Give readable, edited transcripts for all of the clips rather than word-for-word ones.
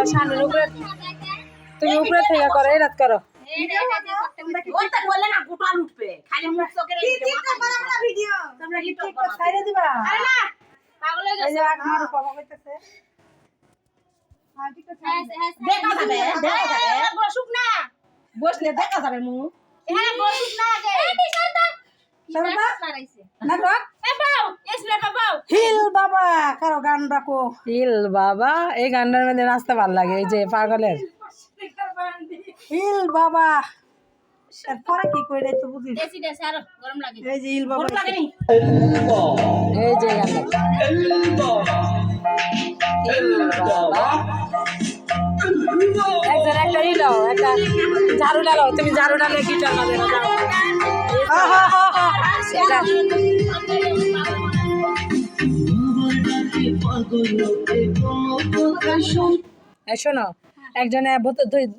সামনের উপরে তুমি উপরে থেকে করো এই রাত করো বসলে দেখা যাবে মুখ হিল বাবা কারো গান রাখো হিল বাবা এই গানটার মধ্যে নাচতে ভালো লাগে এই যে পাগলের হিল বাবা পরে কি করে তো বুঝি এই যে হিল বাবা এই যে গান একজন একটা ই দাও একটা ঝাড়ু ডালো তুমি ঝাড়ু ডালে গিটার বাজে না শোনো একজনে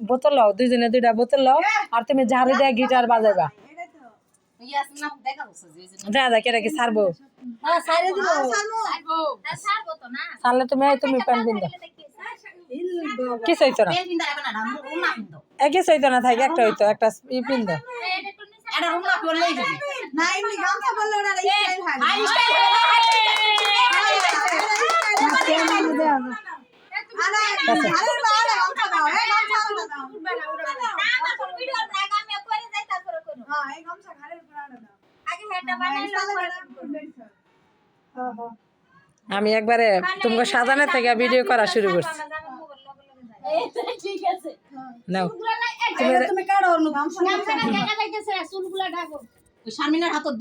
বোতল লও দুইজনে দুইটা বোতল লও আর তুমি ঝাড়ু দিয়ে গিটার বাজাইবা দেখা কেটা কি ছাড়বো ছাড়লে তুমি প্যান্ট পিন্ধো কিছু হইতো না কিছু হইতো না থাকে একটা হইতো একটা ই পিন্ধো আমি একবারে তোমাকে সাজানো থেকে ভিডিও করা শুরু করছি নাও তুমি কাটো